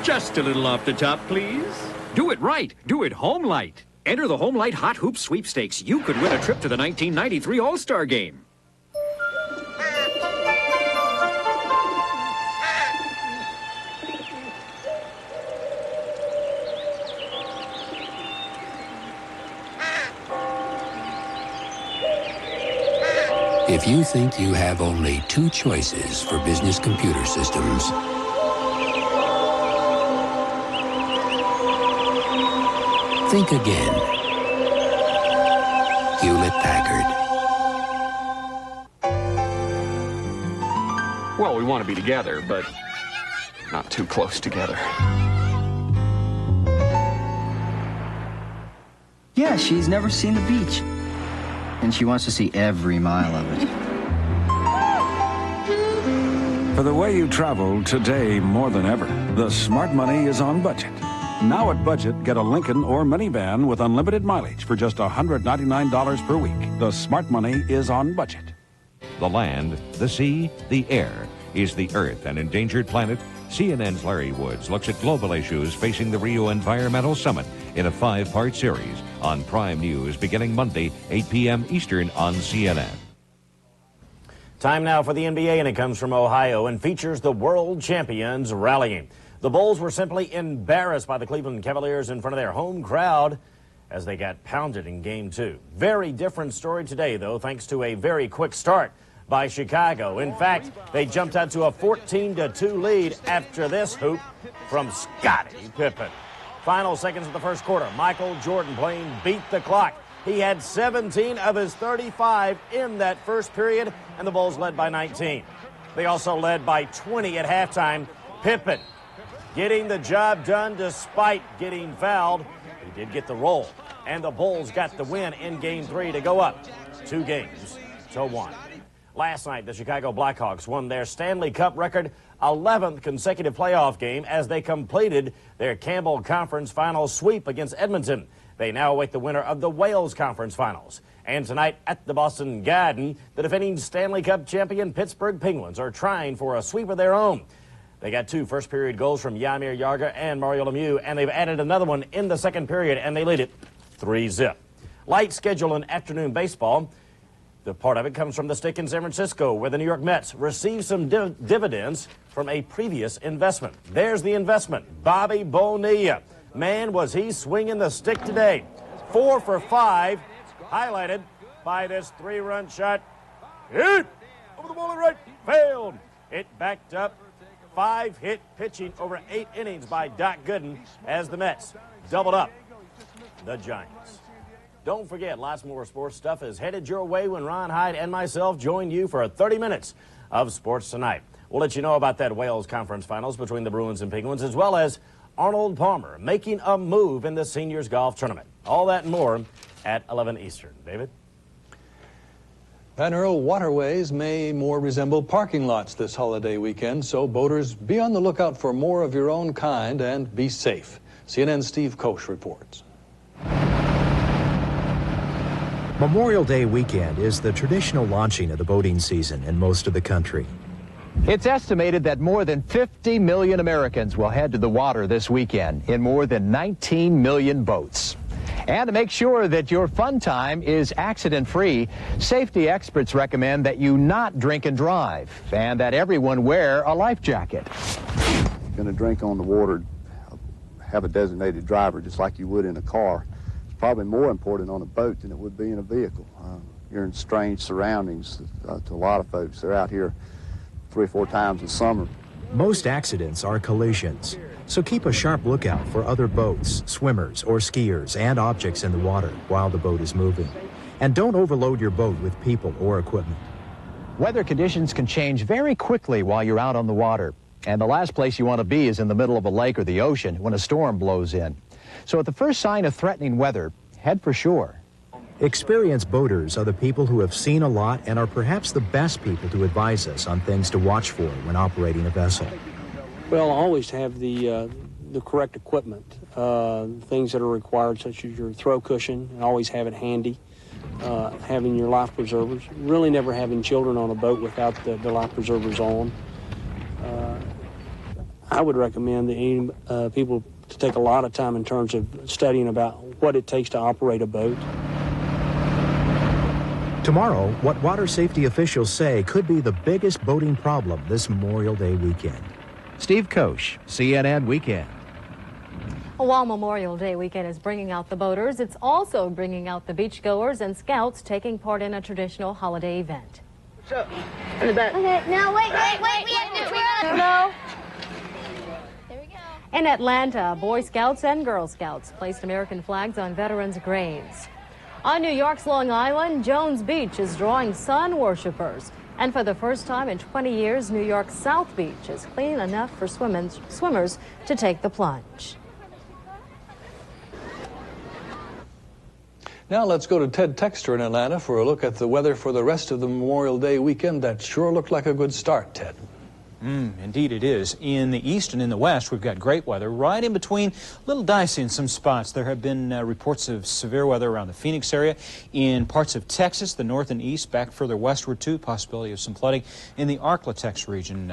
Just a little off the top, please. Do it right. Do it Homelight. Enter the Homelight Hot Hoop Sweepstakes. You could win a trip to the 1993 All-Star Game. If you think you have only 2 choices for business computer systems, think again. Hewlett-Packard. Well, we want to be together, but not too close together. Yeah, she's never seen the beach. And she wants to see every mile of it. For the way you travel today more than ever, the smart money is on budget. Now at Budget, get a Lincoln or minivan with unlimited mileage for just $199 per week. The smart money is on budget. The land, the sea, the air. Is the Earth an endangered planet? CNN's Larry Woods looks at global issues facing the Rio Environmental Summit in a 5-part series on Prime News beginning Monday, 8 p.m. Eastern on CNN. Time now for the NBA, and it comes from Ohio and features the world champions rallying. The Bulls were simply embarrassed by the Cleveland Cavaliers in front of their home crowd as they got pounded in Game 2. Very different story today, though, thanks to a very quick start by Chicago. In fact, they jumped out to a 14-2 lead after this hoop from Scottie Pippen. Final seconds of the first quarter, Michael Jordan playing beat the clock. He had 17 of his 35 in that first period, and the Bulls led by 19. They also led by 20 at halftime. Pippen getting the job done despite getting fouled. He did get the roll, and the Bulls got the win in Game 3 to go up 2-1. Last night, the Chicago Blackhawks won their Stanley Cup record 11th consecutive playoff game as they completed their Campbell Conference Finals sweep against Edmonton. They now await the winner of the Wales Conference Finals. And tonight at the Boston Garden, the defending Stanley Cup champion Pittsburgh Penguins are trying for a sweep of their own. They got 2 first-period goals from Jaromir Jagr and Mario Lemieux, and they've added another one in the second period, and they lead it 3-0. Light schedule in afternoon baseball. The part of it comes from the stick in San Francisco, where the New York Mets received some dividends from a previous investment. There's the investment, Bobby Bonilla. Man, was he swinging the stick today. 4 for 5, highlighted by this 3-run shot. Hit over the wall and right, failed. It backed up. 5-hit pitching over 8 innings by Doc Gooden as the Mets doubled up the Giants. Don't forget, lots more sports stuff is headed your way when Ron Hyde and myself join you for 30 minutes of Sports Tonight. We'll let you know about that Wales Conference Finals between the Bruins and Penguins, as well as Arnold Palmer making a move in the Seniors Golf Tournament. All that and more at 11 Eastern. David? Van Earl, waterways may more resemble parking lots this holiday weekend, so boaters, be on the lookout for more of your own kind and be safe. CNN's Steve Koch reports. Memorial Day weekend is the traditional launching of the boating season in most of the country. It's estimated that more than 50 million Americans will head to the water this weekend in more than 19 million boats. And to make sure that your fun time is accident-free, safety experts recommend that you not drink and drive and that everyone wear a life jacket. Going to drink on the water, have a designated driver just like you would in a car. It's probably more important on a boat than it would be in a vehicle. You're in strange surroundings to a lot of folks. They're out here 3 or 4 times a summer. Most accidents are collisions, so keep a sharp lookout for other boats, swimmers, or skiers and objects in the water while the boat is moving. And don't overload your boat with people or equipment. Weather conditions can change very quickly while you're out on the water, and the last place you want to be is in the middle of a lake or the ocean when a storm blows in. So at the first sign of threatening weather, head for shore. Experienced boaters are the people who have seen a lot and are perhaps the best people to advise us on things to watch for when operating a vessel. Well, always have the correct equipment, things that are required, such as your throw cushion, and always have it handy. Having your life preservers, really never having children on a boat without the life preservers on. I would recommend that people to take a lot of time in terms of studying about what it takes to operate a boat. Tomorrow, what water safety officials say could be the biggest boating problem this Memorial Day weekend. Steve Koch, CNN Weekend. While Memorial Day weekend is bringing out the boaters, it's also bringing out the beachgoers and scouts taking part in a traditional holiday event. What's up? In the back. Okay, now wait, we have to turn. No. There we go. In Atlanta, Boy Scouts and Girl Scouts placed American flags on veterans' graves. On New York's Long Island, Jones Beach is drawing sun worshipers. And for the first time in 20 years, New York's South Beach is clean enough for swimmers to take the plunge. Now let's go to Ted Texter in Atlanta for a look at the weather for the rest of the Memorial Day weekend. That sure looked like a good start, Ted. Indeed it is. In the east and in the west, we've got great weather. Right in between, a little dicey in some spots. There have been reports of severe weather around the Phoenix area. In parts of Texas, the north and east, back further westward too, possibility of some flooding. In the Arklatex region,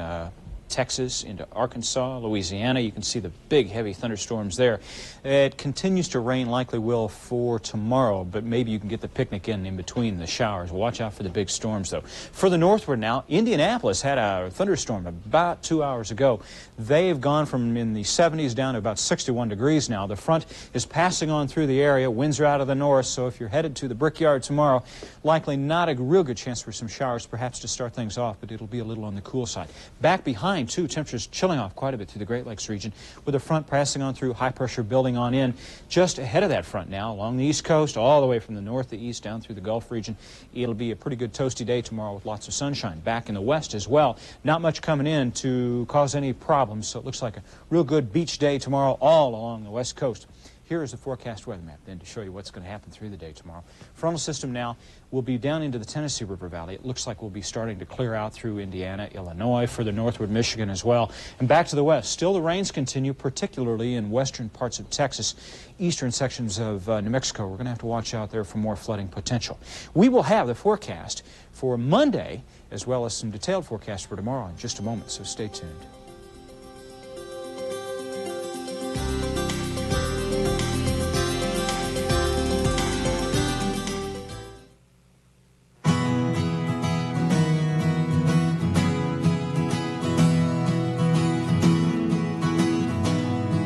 Texas into Arkansas, Louisiana, you can see the big heavy thunderstorms there. It continues to rain, likely will for tomorrow, but maybe you can get the picnic in between the showers. Watch out for the big storms though. Further northward now, Indianapolis had a thunderstorm about 2 hours ago. They've gone from in the 70s down to about 61 degrees now. The front is passing on through the area. Winds are out of the north, so if you're headed to the Brickyard tomorrow, likely not a real good chance for some showers perhaps to start things off, but it'll be a little on the cool side. Back behind too, temperatures chilling off quite a bit through the Great Lakes region with the front passing on through, high pressure building on in. Just ahead of that front now along the east coast all the way from the north to east down through the Gulf region. It'll be a pretty good toasty day tomorrow with lots of sunshine. Back in the west as well, not much coming in to cause any problems, so it looks like a real good beach day tomorrow all along the west coast. Here is the forecast weather map then to show you what's going to happen through the day tomorrow. Frontal system now will be down into the Tennessee River Valley. It looks like we'll be starting to clear out through Indiana, Illinois, further northward Michigan as well. And back to the west. Still the rains continue, particularly in western parts of Texas, eastern sections of New Mexico. We're going to have to watch out there for more flooding potential. We will have the forecast for Monday as well as some detailed forecasts for tomorrow in just a moment, so stay tuned.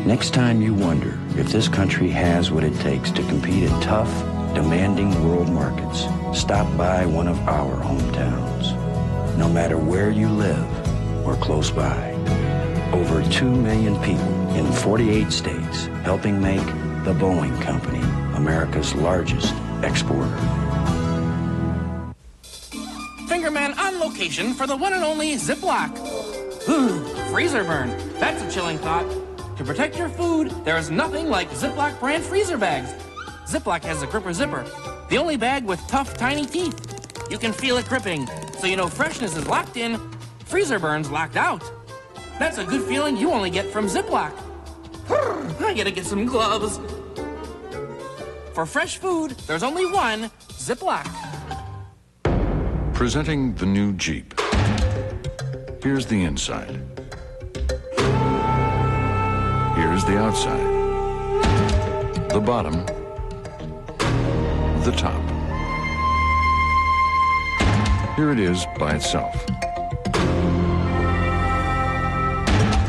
Next time you wonder if this country has what it takes to compete in tough, demanding world markets, stop by one of our hometowns. No matter where you live or close by, over 2 million people in 48 states helping make the Boeing Company America's largest exporter. Fingerman on location for the one and only Ziploc. Ooh, freezer burn. That's a chilling thought. To protect your food, there is nothing like Ziploc brand freezer bags. Ziploc has a gripper zipper, the only bag with tough, tiny teeth. You can feel it gripping, so you know freshness is locked in, freezer burns locked out. That's a good feeling you only get from Ziploc. I gotta get some gloves. For fresh food, there's only one Ziploc. Presenting the new Jeep. Here's the inside. Here's the outside. The bottom. The top. Here it is by itself.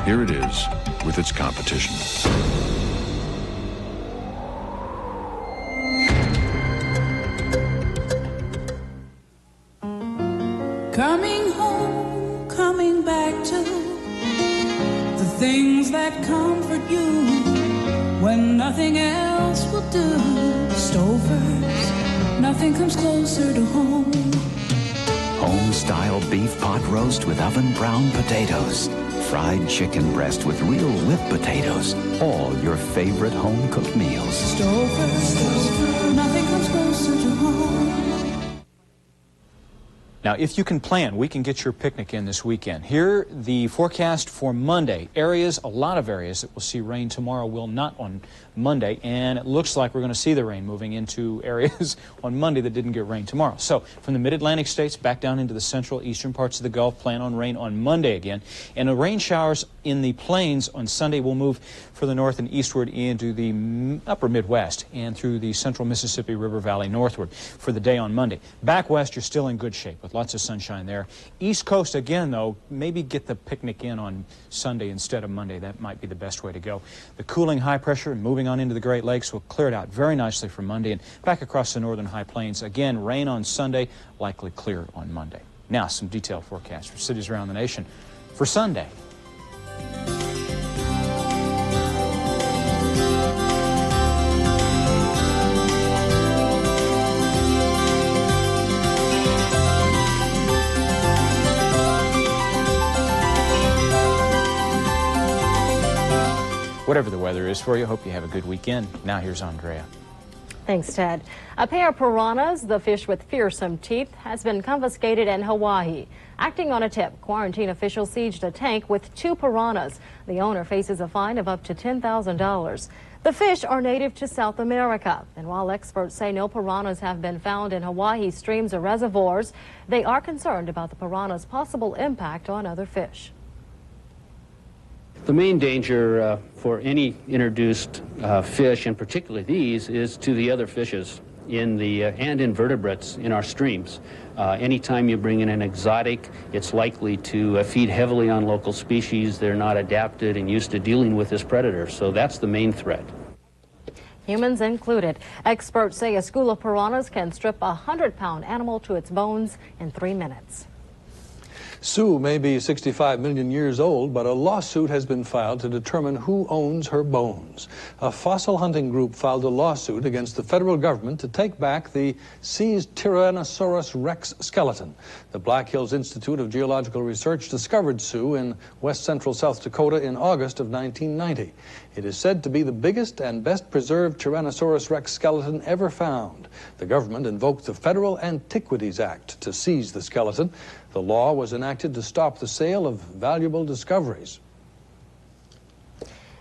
Here it is with its competition. Coming home, coming back to the things that comfort you when nothing else will do. Stouffer's, nothing comes closer to home. Home-style beef pot roast with oven-browned potatoes. Fried chicken breast with real whipped potatoes. All your favorite home-cooked meals. Stouffer's, nothing comes closer to home. Now, if you can plan, we can get your picnic in this weekend. Here, the forecast for Monday. Areas, a lot of areas that will see rain tomorrow will not on Monday, and it looks like we're going to see the rain moving into areas on Monday that didn't get rain tomorrow. So, from the mid-Atlantic states back down into the central eastern parts of the Gulf, plan on rain on Monday again. And the rain showers in the plains on Sunday will move further north and eastward into the upper Midwest and through the central Mississippi River Valley northward for the day on Monday. Back west, you're still in good shape with lots of sunshine there. East Coast, again, though, maybe get the picnic in on Sunday instead of Monday. That might be the best way to go. The cooling high pressure and moving on into the Great Lakes will clear it out very nicely for Monday. And back across the northern high plains, again, rain on Sunday, likely clear on Monday. Now, some detailed forecasts for cities around the nation for Sunday. Whatever the weather is for you, hope you have a good weekend. Now here's Andrea. Thanks, Ted. A pair of piranhas, the fish with fearsome teeth, has been confiscated in Hawaii. Acting on a tip, quarantine officials sieged a tank with 2 piranhas. The owner faces a fine of up to $10,000. The fish are native to South America, and while experts say no piranhas have been found in Hawaii streams or reservoirs, they are concerned about the piranha's possible impact on other fish. The main danger for any introduced fish, and particularly these, is to the other fishes in the and invertebrates in our streams. Anytime you bring in an exotic, it's likely to feed heavily on local species. They're not adapted and used to dealing with this predator, so that's the main threat. Humans included. Experts say a school of piranhas can strip a 100-pound animal to its bones in 3 minutes. Sue may be 65 million years old, but a lawsuit has been filed to determine who owns her bones. A fossil hunting group filed a lawsuit against the federal government to take back the seized Tyrannosaurus rex skeleton. The Black Hills Institute of Geological Research discovered Sue in west central South Dakota in August of 1990. It is said to be the biggest and best preserved Tyrannosaurus Rex skeleton ever found. The government invoked the Federal Antiquities Act to seize the skeleton. The law was enacted to stop the sale of valuable discoveries.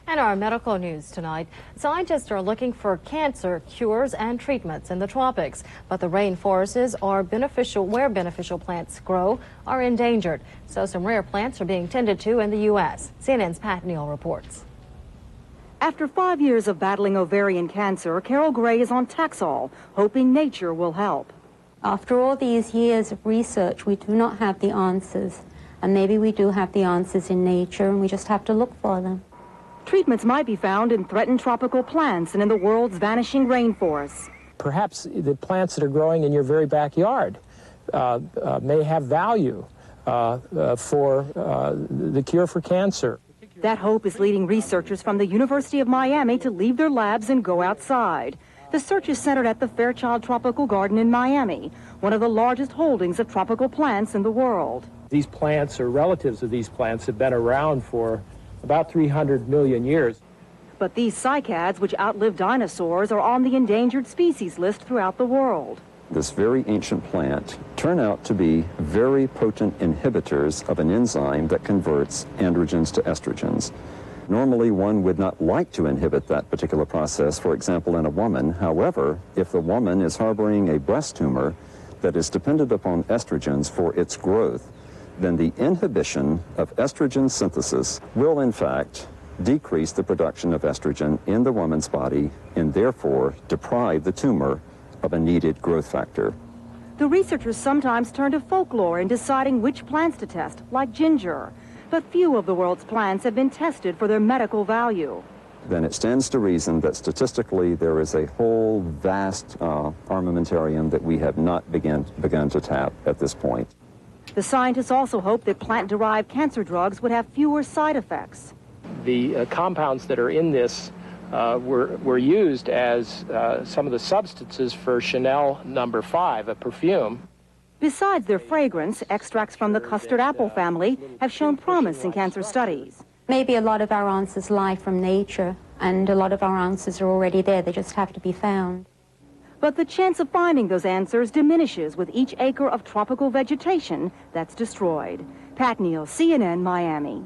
And our medical news tonight. Scientists are looking for cancer cures and treatments in the tropics, but the rainforests are where beneficial plants grow are endangered. So some rare plants are being tended to in the U.S. CNN's Pat Neal reports. After 5 years of battling ovarian cancer, Carol Gray is on Taxol, hoping nature will help. After all these years of research, we do not have the answers. And maybe we do have the answers in nature, and we just have to look for them. Treatments might be found in threatened tropical plants and in the world's vanishing rainforests. Perhaps the plants that are growing in your very backyard may have value for the cure for cancer. That hope is leading researchers from the University of Miami to leave their labs and go outside. The search is centered at the Fairchild Tropical Garden in Miami, one of the largest holdings of tropical plants in the world. These plants, or relatives of these plants, have been around for about 300 million years. But these cycads, which outlive dinosaurs, are on the endangered species list throughout the world. This very ancient plant turn out to be very potent inhibitors of an enzyme that converts androgens to estrogens. Normally, one would not like to inhibit that particular process, for example, in a woman. However, if the woman is harboring a breast tumor that is dependent upon estrogens for its growth, then the inhibition of estrogen synthesis will, in fact, decrease the production of estrogen in the woman's body and therefore deprive the tumor of a needed growth factor. The researchers sometimes turn to folklore in deciding which plants to test, like ginger. But few of the world's plants have been tested for their medical value. Then it stands to reason that statistically there is a whole vast armamentarium that we have not begun to tap at this point. The scientists also hope that plant-derived cancer drugs would have fewer side effects. The compounds that are in this were used as some of the substances for Chanel No. 5, a perfume. Besides their fragrance, extracts from the custard apple family have shown promise in cancer studies. Maybe a lot of our answers lie from nature, and a lot of our answers are already there. They just have to be found. But the chance of finding those answers diminishes with each acre of tropical vegetation that's destroyed. Pat Neal, CNN, Miami.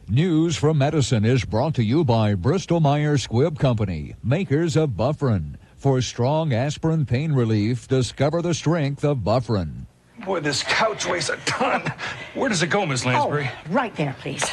News from Medicine is brought to you by Bristol-Myers Squibb Company, makers of Bufferin. For strong aspirin pain relief, discover the strength of Bufferin. Boy, this couch weighs a ton. Where does it go, Miss Lansbury? Oh, right there, please.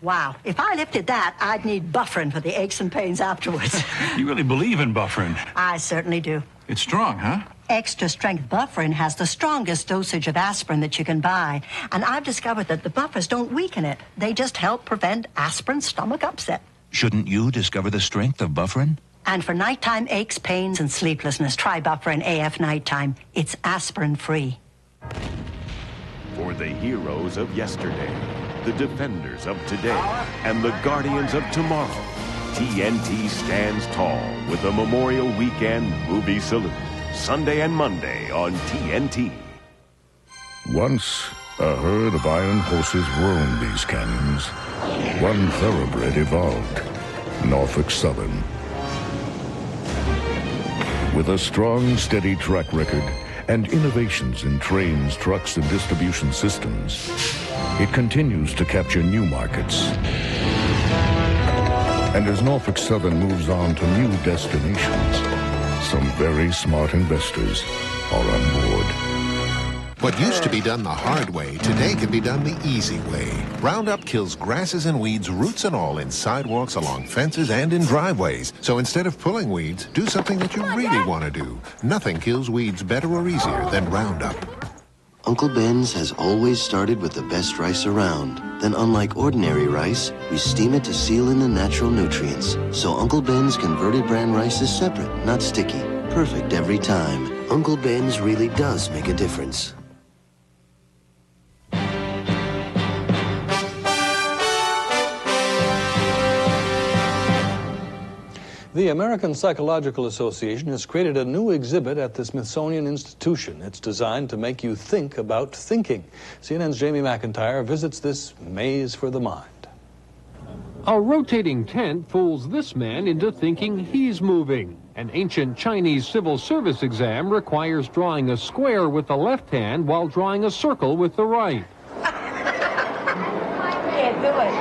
Wow, if I lifted that, I'd need Bufferin for the aches and pains afterwards. You really believe in Bufferin? I certainly do. It's strong, huh? Extra strength Bufferin has the strongest dosage of aspirin that you can buy. And I've discovered that the buffers don't weaken it. They just help prevent aspirin stomach upset. Shouldn't you discover the strength of Bufferin? And for nighttime aches, pains, and sleeplessness, try Bufferin AF Nighttime. It's aspirin-free. For the heroes of yesterday, the defenders of today, and the guardians of tomorrow, TNT stands tall with the Memorial Weekend Movie Salute, Sunday and Monday on TNT. Once, a herd of iron horses roamed these canyons. One thoroughbred evolved, Norfolk Southern. With a strong, steady track record and innovations in trains, trucks, and distribution systems, it continues to capture new markets. And as Norfolk Southern moves on to new destinations, some very smart investors are on board. What used to be done the hard way, today can be done the easy way. Roundup kills grasses and weeds, roots and all, in sidewalks, along fences, and in driveways. So instead of pulling weeds, do something that you really want to do. Nothing kills weeds better or easier than Roundup. Uncle Ben's has always started with the best rice around. Then, unlike ordinary rice, we steam it to seal in the natural nutrients. So Uncle Ben's converted bran rice is separate, not sticky. Perfect every time. Uncle Ben's really does make a difference. The American Psychological Association has created a new exhibit at the Smithsonian Institution. It's designed to make you think about thinking. CNN's Jamie McIntyre visits this maze for the mind. A rotating tent fools this man into thinking he's moving. An ancient Chinese civil service exam requires drawing a square with the left hand while drawing a circle with the right. Can't do it.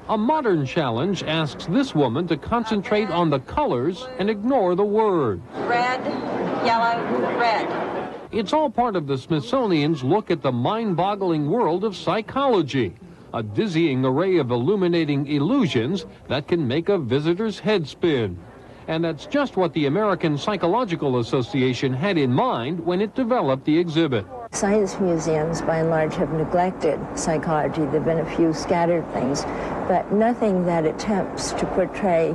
A modern challenge asks this woman to concentrate on the colors and ignore the words. Red, yellow, red. It's all part of the Smithsonian's look at the mind-boggling world of psychology. A dizzying array of illuminating illusions that can make a visitor's head spin. And that's just what the American Psychological Association had in mind when it developed the exhibit. Science museums, by and large, have neglected psychology. There have been a few scattered things, but nothing that attempts to portray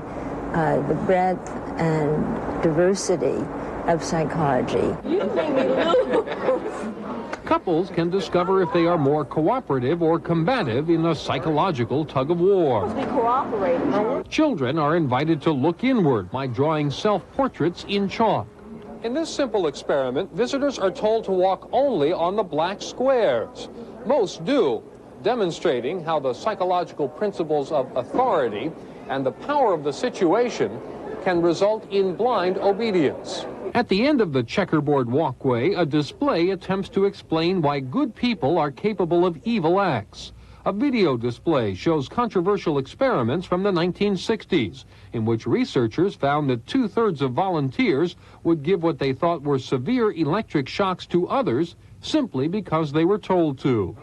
the breadth and diversity of psychology. You made me lose. Couples can discover if they are more cooperative or combative in a psychological tug-of-war. Be cooperating. Children are invited to look inward by drawing self-portraits in chalk. In this simple experiment, visitors are told to walk only on the black squares. Most do, demonstrating how the psychological principles of authority and the power of the situation can result in blind obedience. At the end of the checkerboard walkway, a display attempts to explain why good people are capable of evil acts. A video display shows controversial experiments from the 1960s, in which researchers found that 2/3 of volunteers would give what they thought were severe electric shocks to others simply because they were told to.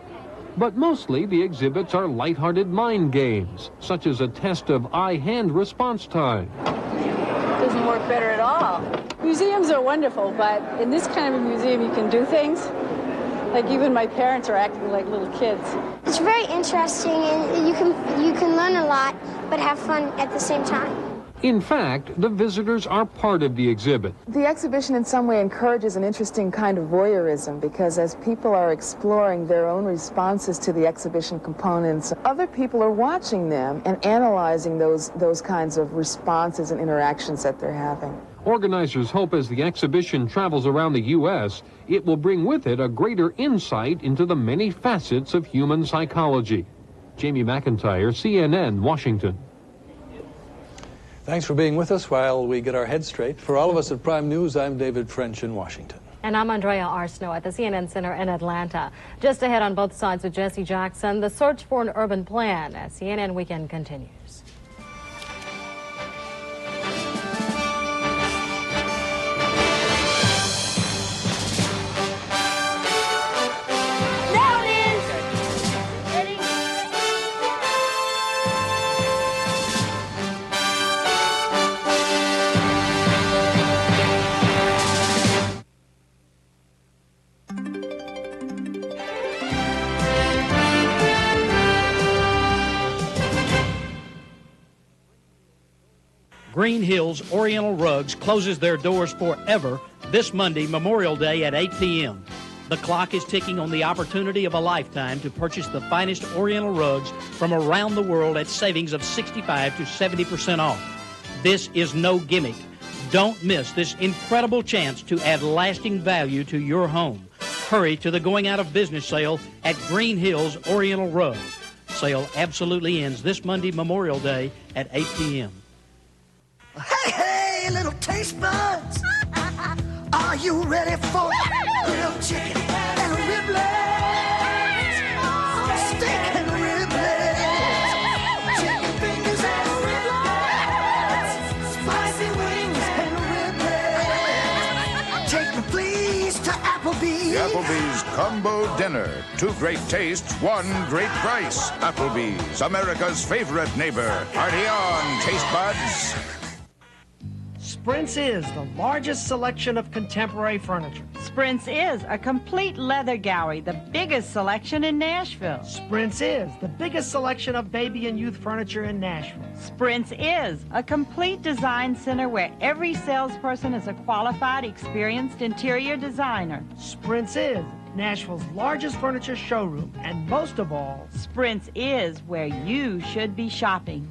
But mostly the exhibits are lighthearted mind games, such as a test of eye-hand response time. Doesn't work better at all. Museums are wonderful, but in this kind of a museum you can do things. Like even my parents are acting like little kids. It's very interesting, and you can learn a lot, but have fun at the same time. In fact, the visitors are part of the exhibit. The exhibition in some way encourages an interesting kind of voyeurism, because as people are exploring their own responses to the exhibition components, other people are watching them and analyzing those kinds of responses and interactions that they're having. Organizers hope as the exhibition travels around the U.S., it will bring with it a greater insight into the many facets of human psychology. Jamie McIntyre, CNN, Washington. Thanks for being with us while we get our heads straight. For all of us at Prime News, I'm David French in Washington. And I'm Andrea Arsenault at the CNN Center in Atlanta. Just ahead on Both Sides with Jesse Jackson, the search for an urban plan as CNN Weekend continues. Green Hills Oriental Rugs closes their doors forever this Monday, Memorial Day at 8 p.m. The clock is ticking on the opportunity of a lifetime to purchase the finest Oriental rugs from around the world at savings of 65 to 70% off. This is no gimmick. Don't miss this incredible chance to add lasting value to your home. Hurry to the going out of business sale at Green Hills Oriental Rugs. Sale absolutely ends this Monday, Memorial Day at 8 p.m. Hey, hey, little taste buds. Are you ready for grilled chicken and riblets? Steak and riblets. Chicken fingers and riblets. Spicy wings and riblets. Take me please to Applebee's. The Applebee's Combo Dinner. 2 great tastes, 1 great price. Applebee's, America's favorite neighbor. Party on, taste buds. Sprint's is the largest selection of contemporary furniture. Sprint's is a complete leather gallery, the biggest selection in Nashville. Sprint's is the biggest selection of baby and youth furniture in Nashville. Sprint's is a complete design center where every salesperson is a qualified, experienced interior designer. Sprint's is Nashville's largest furniture showroom, and most of all, Sprint's is where you should be shopping.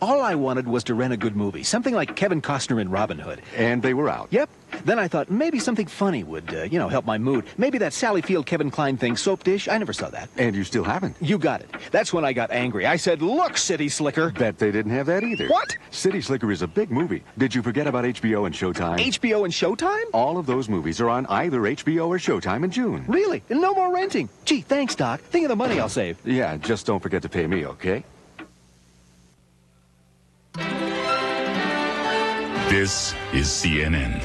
All I wanted was to rent a good movie, something like Kevin Costner in Robin Hood. And they were out. Yep. Then I thought maybe something funny would, help my mood. Maybe that Sally Field Kevin Kline thing, Soap Dish. I never saw that. And you still haven't. You got it. That's when I got angry. I said, look, City Slicker. Bet they didn't have that either. What? City Slicker is a big movie. Did you forget about HBO and Showtime? HBO and Showtime? All of those movies are on either HBO or Showtime in June. Really? And no more renting? Gee, thanks, Doc. Think of the money I'll save. Yeah, just don't forget to pay me, okay? This is CNN.